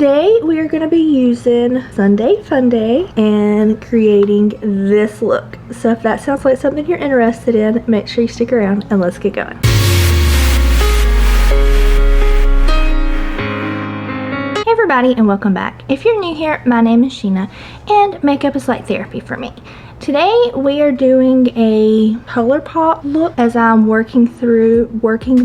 today we are going to be using Sundae Funday and creating this look. So if that sounds like something you're interested in, make sure you stick around and let's get going. Hey everybody, and welcome back. If you're new here, my name is Sheena and makeup is like therapy for me. Today we are doing a ColourPop look as I'm working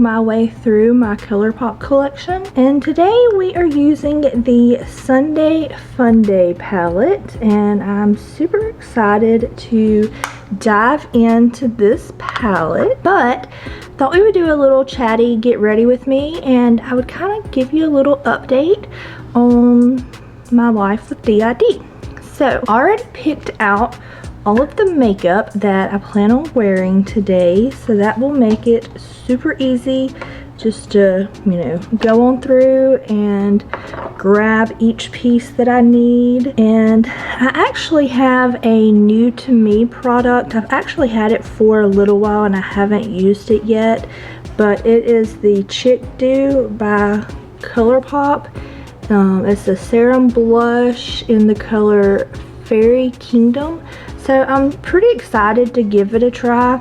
my way through my ColourPop collection. And today we are using the Sundae Funday palette, and I'm super excited to dive into this palette. But thought we would do a little chatty get ready with me, and I would kind of give you a little update on my life with DID. So I already picked out all of the makeup that I plan on wearing today, so that will make it super easy just to, go on through and grab each piece that I need. And I actually have a new to me product. I've actually had it for a little while and I haven't used it yet, but it is the Chick Do by ColourPop. It's a serum blush in the color Fairy Kingdom. So I'm pretty excited to give it a try.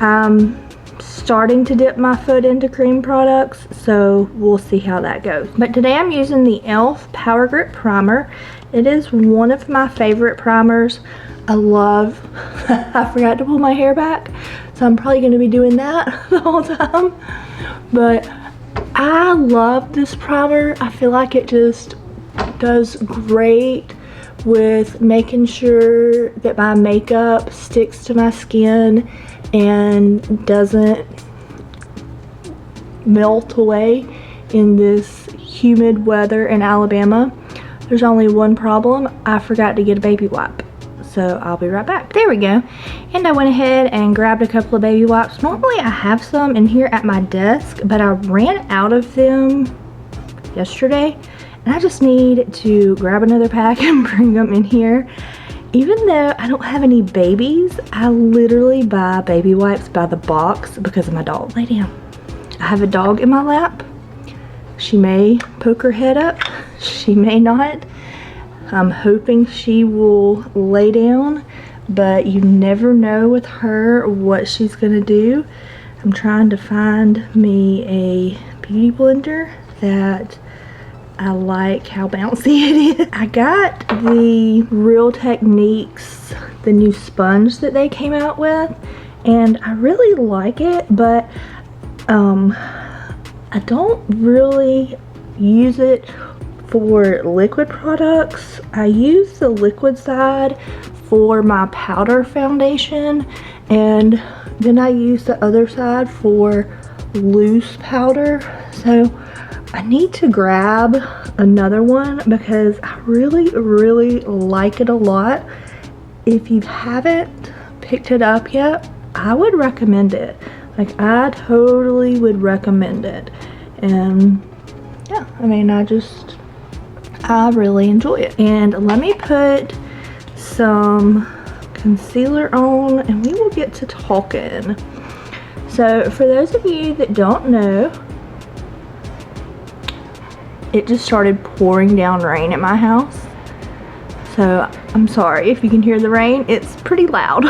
I'm starting to dip my foot into cream products, so we'll see how that goes. But today I'm using the e.l.f. Power Grip Primer. It is one of my favorite primers. I love, I forgot to pull my hair back, so I'm probably going to be doing that the whole time. But I love this primer. I feel like it just does great with making sure that my makeup sticks to my skin and doesn't melt away in this humid weather in Alabama. There's only one problem: I forgot to get a baby wipe. So I'll be right back. There we go. And I went ahead and grabbed a couple of baby wipes. Normally I have some in here at my desk, but I ran out of them yesterday. And I just need to grab another pack and bring them in here. Even though I don't have any babies, I literally buy baby wipes by the box because of my dog. Lay down. I have a dog in my lap. She may poke her head up. She may not. I'm hoping she will lay down, but you never know with her what she's gonna do. I'm trying to find me a beauty blender that I like how bouncy it is. I got the Real Techniques, the new sponge that they came out with, and I really like it, but I don't really use it for liquid products. I use the liquid side for my powder foundation, and then I use the other side for loose powder. So I need to grab another one because I really like it a lot. If you haven't picked it up yet, I would recommend it. Like, I totally would recommend it. And yeah, I mean, I really enjoy it. And let me put some concealer on and we will get to talking. So for those of you that don't know, it just started pouring down rain at my house. So I'm sorry if you can hear the rain. It's pretty loud.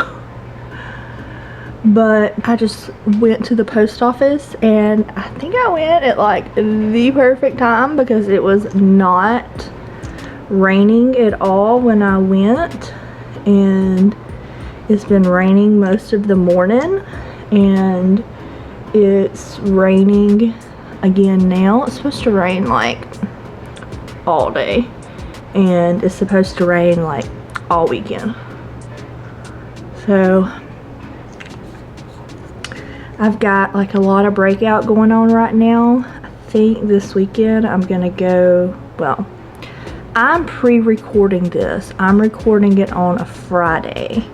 But I just went to the post office, and I think I went at like the perfect time because it was not raining at all when I went, and it's been raining most of the morning, and it's raining again now. It's supposed to rain like all day, and it's supposed to rain like all weekend. So I've got like a lot of breakout going on right now. I think this weekend I'm gonna go, well, I'm pre-recording this. I'm recording it on a Friday,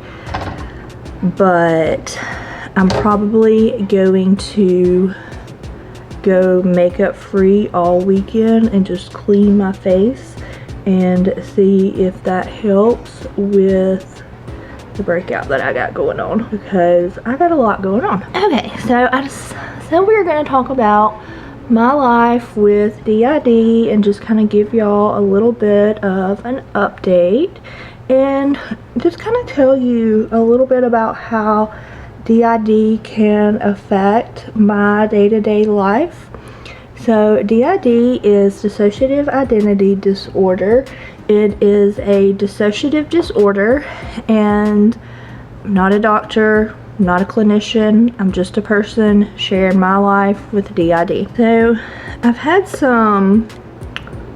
but I'm probably going to go makeup free all weekend and just clean my face and see if that helps with the breakout that I got going on, because I got a lot going on. Okay, so we're gonna talk about my life with DID and just kind of give y'all a little bit of an update and just kind of tell you a little bit about how DID can affect my day-to-day life. So DID is dissociative identity disorder. It is a dissociative disorder, and I'm not a doctor, I'm not a clinician, I'm just a person sharing my life with DID. So I've had some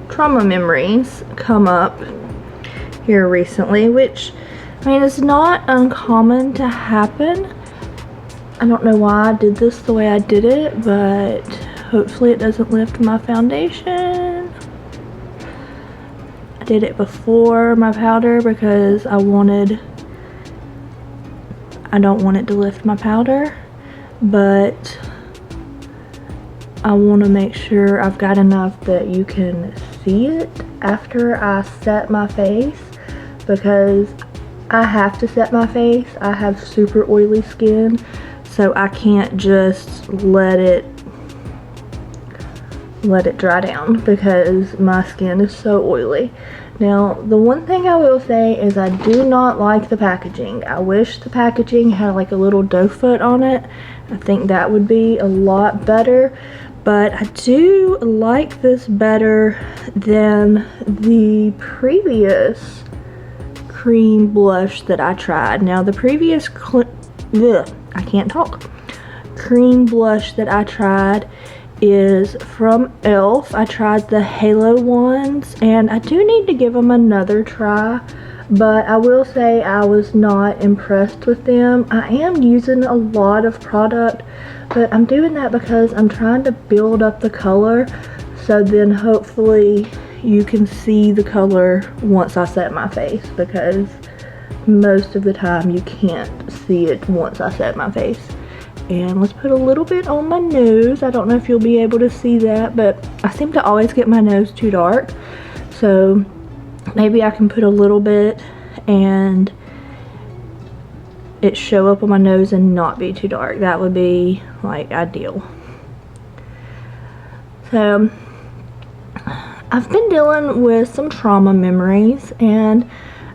trauma memories come up here recently, which, I mean, it's not uncommon to happen. I don't know why I did this the way I did it, but hopefully it doesn't lift my foundation. I did it before my powder because I don't want it to lift my powder, but I want to make sure I've got enough that you can see it after I set my face, because I have to set my face. I have super oily skin, so I can't just let it dry down because my skin is so oily. Now, the one thing I will say is I do not like the packaging. I wish the packaging had like a little doe foot on it. I think that would be a lot better. But I do like this better than the previous cream blush that I tried. Now, the previous cream blush that I tried is from e.l.f. I tried the Halo ones, and I do need to give them another try, but I will say I was not impressed with them. I am using a lot of product, but I'm doing that because I'm trying to build up the color, so then hopefully you can see the color once I set my face, because most of the time you can't see it once I set my face. And let's put a little bit on my nose. I don't know if you'll be able to see that, but I seem to always get my nose too dark. So maybe I can put a little bit and it show up on my nose and not be too dark. That would be like ideal. So I've been dealing with some trauma memories, and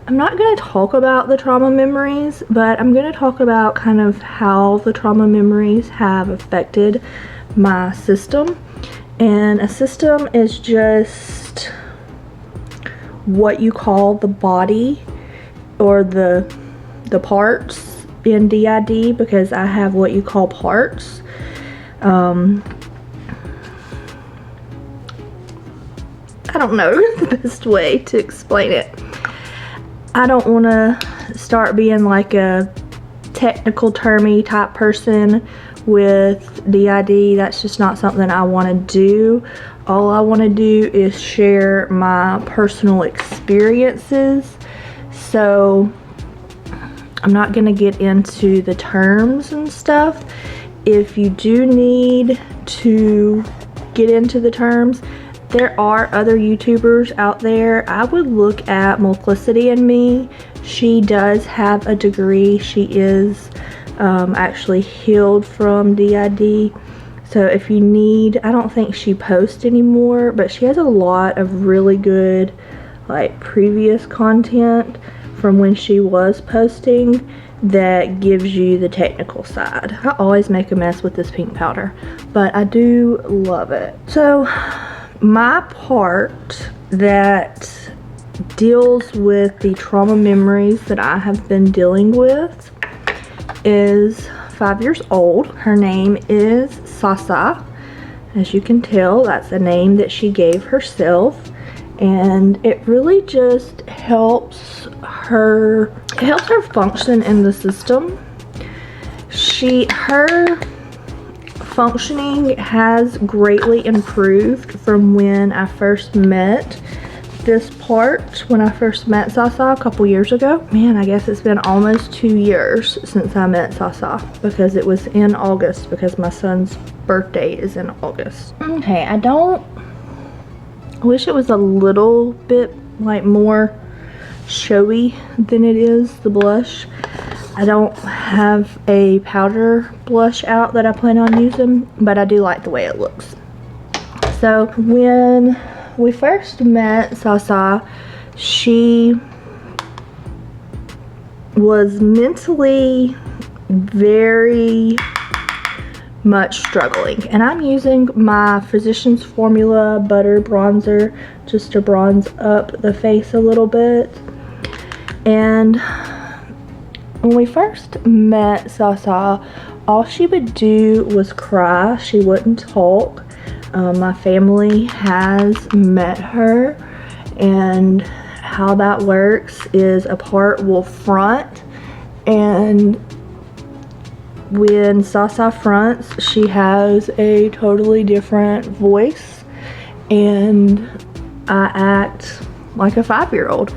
I'm not going to talk about the trauma memories, but I'm going to talk about kind of how the trauma memories have affected my system. And a system is just what you call the body or the parts in DID, because I have what you call parts. I don't know the best way to explain it. I don't want to start being like a technical termy type person with DID. That's just not something I want to do. All I want to do is share my personal experiences. So I'm not going to get into the terms and stuff. If you do need to get into the terms, there are other YouTubers out there. I would look at Multiplicity and Me. She does have a degree. She is actually healed from DID. So if you need, I don't think she posts anymore, but she has a lot of really good like previous content from when she was posting that gives you the technical side. I always make a mess with this pink powder, but I do love it. So my part that deals with the trauma memories that I have been dealing with is 5 years old. Her name is Sasa. As you can tell, that's a name that she gave herself, and it really just helps her function in the system. Her functioning has greatly improved from when I first met this part, when I first met Sasa a couple years ago. Man, I guess it's been almost 2 years since I met Sasa, because it was in August, because my son's birthday is in August. Okay, I wish it was a little bit like more showy than it is, the blush. I don't have a powder blush out that I plan on using, but I do like the way it looks. So when we first met Sasa, she was mentally very much struggling, and I'm using my Physicians Formula butter bronzer just to bronze up the face a little bit. And when we first met Sasa, all she would do was cry. She wouldn't talk. My family has met her, and how that works is a part will front, and when Sasa fronts, she has a totally different voice, and I act like a 5-year-old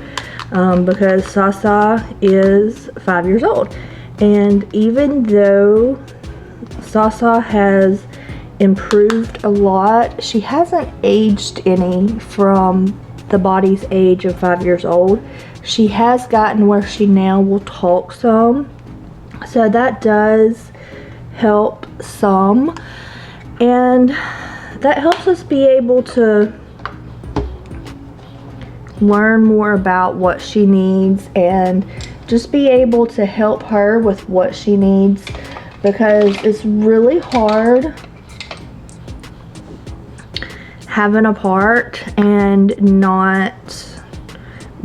because Sasa is 5 years old. And even though Sasa has improved a lot, she hasn't aged any from the body's age of 5 years old. She has gotten where she now will talk some. So that does help some, and that helps us be able to learn more about what she needs and just be able to help her with what she needs, because it's really hard having a part and not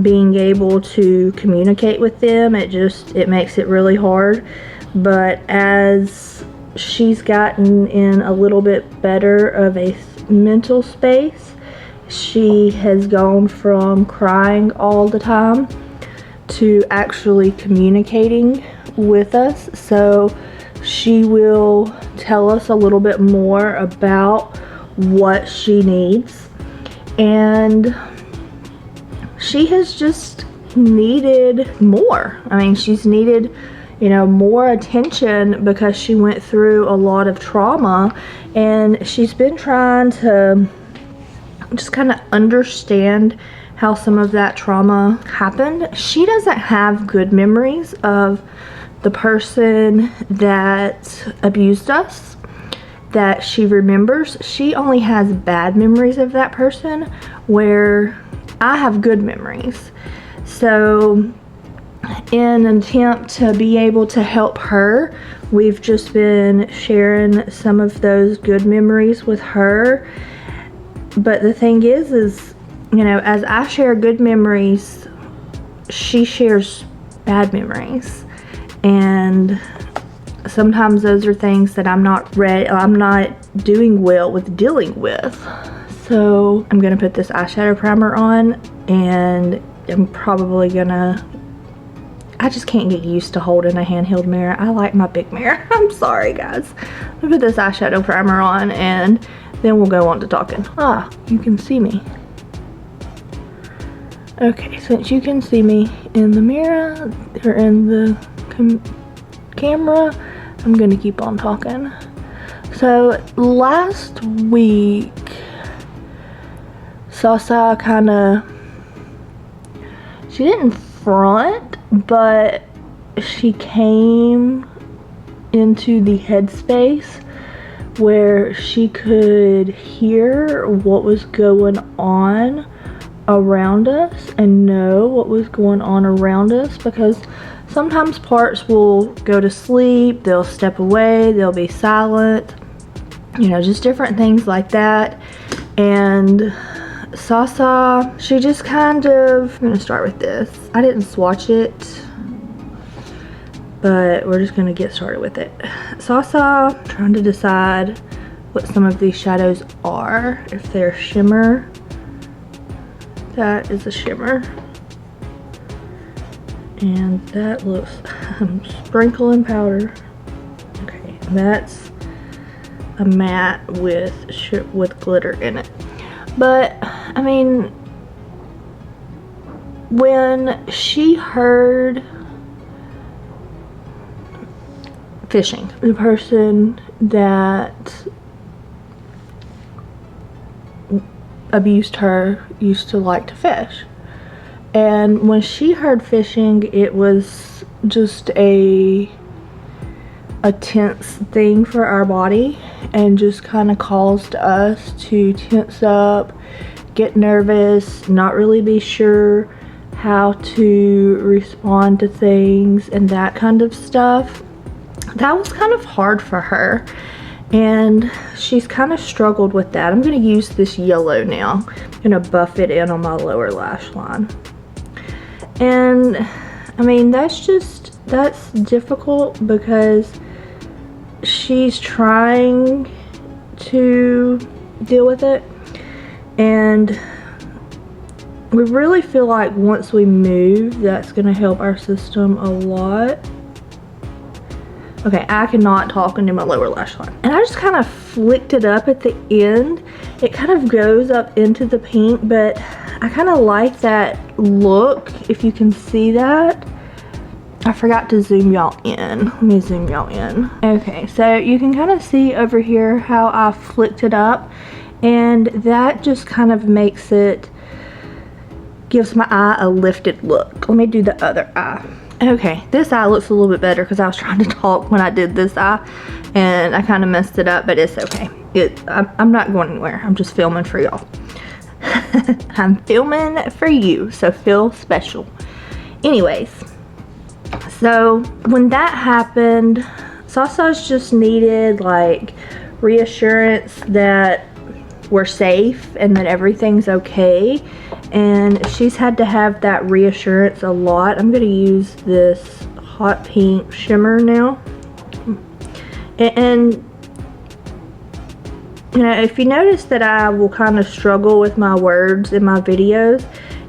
being able to communicate with them. It makes it really hard. But as she's gotten in a little bit better of a mental space, she has gone from crying all the time to actually communicating with us. So she will tell us a little bit more about what she needs, and she has just needed more. I mean, she's needed, you know, more attention because she went through a lot of trauma, and she's been trying to just kind of understand how some of that trauma happened. She doesn't have good memories of the person that abused us that she remembers. She only has bad memories of that person, where I have good memories. So in an attempt to be able to help her, we've just been sharing some of those good memories with her. But the thing is, you know, as I share good memories, she shares bad memories, and sometimes those are things that I'm not doing well with dealing with. So I'm gonna put this eyeshadow primer on, and I'm probably gonna, I just can't get used to holding a handheld mirror. I like my big mirror. I'm sorry guys. Let me put this eyeshadow primer on, and then we'll go on to talking. Ah, you can see me. Okay, since you can see me in the mirror or in the camera, I'm gonna keep on talking. So last week, Sasa she didn't front, but she came into the headspace where she could hear what was going on around us and know what was going on around us, because sometimes parts will go to sleep, they'll step away, they'll be silent, you know, just different things like that. And Sasa, she just kind of, I'm gonna start with this. I didn't swatch it, but we're just gonna get started with it. Sasa, trying to decide what some of these shadows are. If they're shimmer, that is a shimmer. And that looks, I'm sprinkling powder. Okay, that's a matte with glitter in it. But I mean, when she heard fishing, the person that abused her used to like to fish. And when she heard fishing, it was just a a tense thing for our body and just kind of caused us to tense up, get nervous, not really be sure how to respond to things and that kind of stuff. That was kind of hard for her, and she's kind of struggled with that. I'm going to use this yellow now. I'm going to buff it in on my lower lash line. And I mean, that's difficult because she's trying to deal with it, and we really feel like once we move, that's going to help our system a lot. Okay, I cannot talk into my lower lash line. And I just kind of flicked it up at the end. It kind of goes up into the pink, but I kind of like that look, if you can see that. I forgot to zoom y'all in. Let me zoom y'all in. Okay, so you can kind of see over here how I flicked it up, and that just kind of makes it, gives my eye a lifted look. Let me do the other eye. Okay, this eye looks a little bit better because I was trying to talk when I did this eye and I kind of messed it up, but it's okay. I'm not going anywhere. I'm just filming for y'all. I'm filming for you, so feel special. Anyways, so when that happened, Sasa's just needed like reassurance that we're safe and that everything's okay, and she's had to have that reassurance a lot. I'm going to use this hot pink shimmer now, and you know, if you notice that I will kind of struggle with my words in my videos,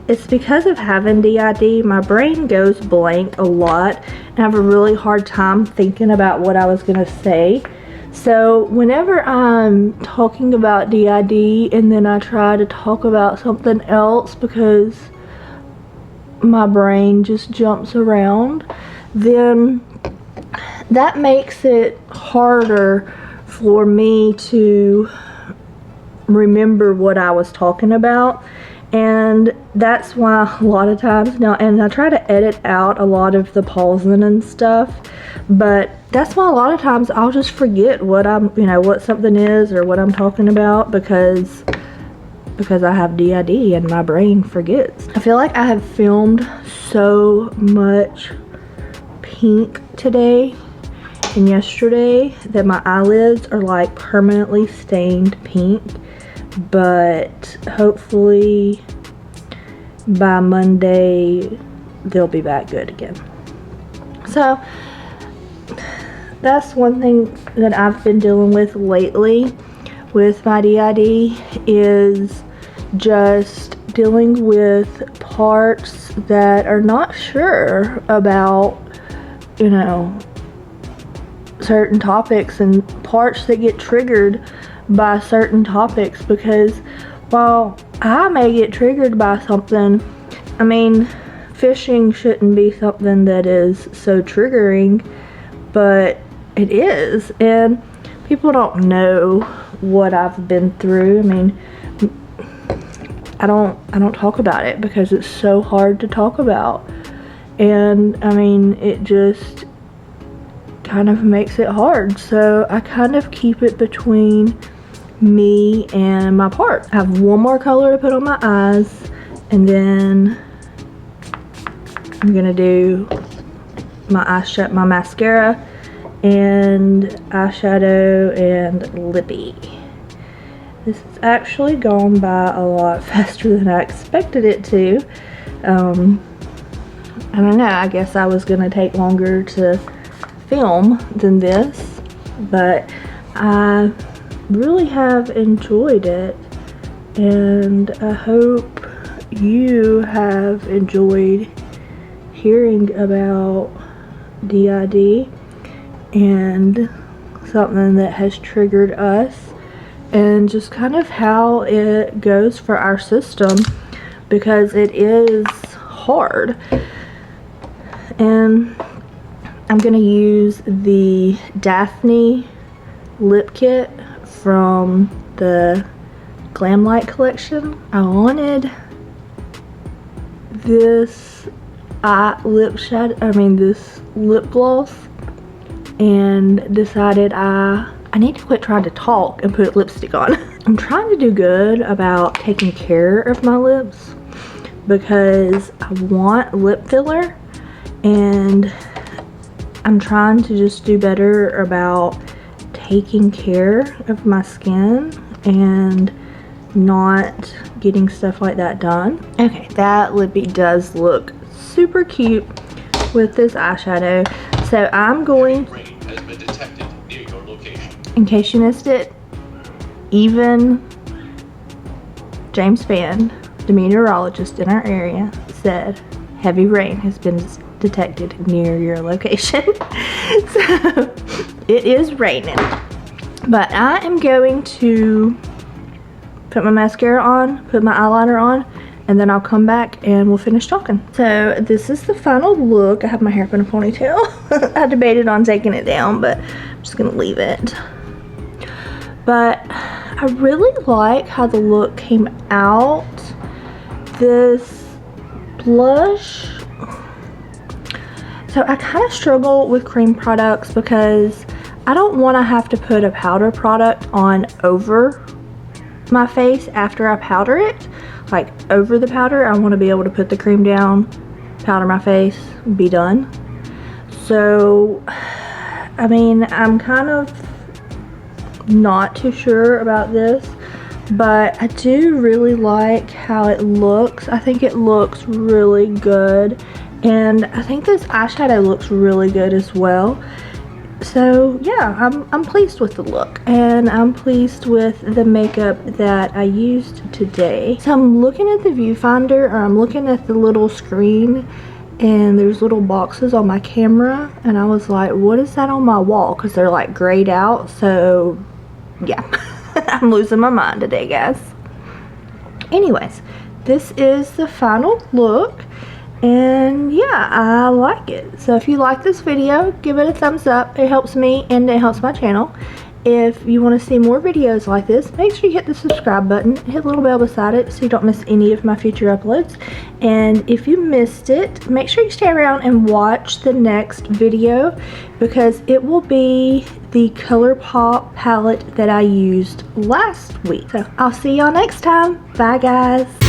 it's because of having DID. My brain goes blank a lot and I have a really hard time thinking about what I was going to say. So whenever I'm talking about DID and then I try to talk about something else because my brain just jumps around, then that makes it harder for me to remember what I was talking about. And that's why a lot of times now, and I try to edit out a lot of the pausing and stuff, but that's why a lot of times I'll just forget what what something is or what I'm talking about because I have DID and my brain forgets. I feel like I have filmed so much pink today and yesterday that my eyelids are like permanently stained pink, but hopefully by Monday they'll be back good again. So that's one thing that I've been dealing with lately with my DID, is just dealing with parts that are not sure about, certain topics, and parts that get triggered by certain topics, because while I may get triggered by something, I mean, fishing shouldn't be something that is so triggering, but it is, and people don't know what I've been through. I mean, I don't talk about it because it's so hard to talk about, and I mean, it just kind of makes it hard, so I kind of keep it between me and my part. I have one more color to put on my eyes, and then I'm gonna do my eyeshadow, my mascara and eyeshadow and lippy. This has actually gone by a lot faster than I expected it to. I don't know, I guess I was gonna take longer to film than this, but I really have enjoyed it, and I hope you have enjoyed hearing about DID and something that has triggered us, and just kind of how it goes for our system, because it is hard. And I'm gonna use the Daphne lip kit from the Glam Light collection. I wanted this this lip gloss, and decided I need to quit trying to talk and put lipstick on. I'm trying to do good about taking care of my lips because I want lip filler, and I'm trying to just do better about taking care of my skin and not getting stuff like that done. Okay, that lippy does look super cute with this eyeshadow. So I'm going, has been detected near your location. In case you missed it, even James Fan, the meteorologist in our area, said heavy rain has been detected near your location. So it is raining. But I am going to put my mascara on, put my eyeliner on, and then I'll come back and we'll finish talking. So this is the final look. I have my hair up in a ponytail. I debated on taking it down, but I'm just gonna leave it. But I really like how the look came out. This blush, so I kind of struggle with cream products because I don't want to have to put a powder product on over my face after I powder it. Like over the powder, I want to be able to put the cream down, powder my face, be done. So I mean, I'm kind of not too sure about this, but I do really like how it looks. I think it looks really good, and I think this eyeshadow looks really good as well. So yeah, I'm pleased with the look, and I'm pleased with the makeup that I used today. So I'm looking at the viewfinder, or I'm looking at the little screen, and there's little boxes on my camera, and I was like, what is that on my wall? Because they're like grayed out. So yeah, I'm losing my mind today, guys. Anyways, this is the final look, and yeah, I like it. So if you like this video, give it a thumbs up. It helps me and it helps my channel. If you want to see more videos like this, make sure you hit the subscribe button, hit the little bell beside it so you don't miss any of my future uploads. And if you missed it, make sure you stay around and watch the next video, because it will be the ColourPop palette that I used last week. So I'll see y'all next time. Bye guys.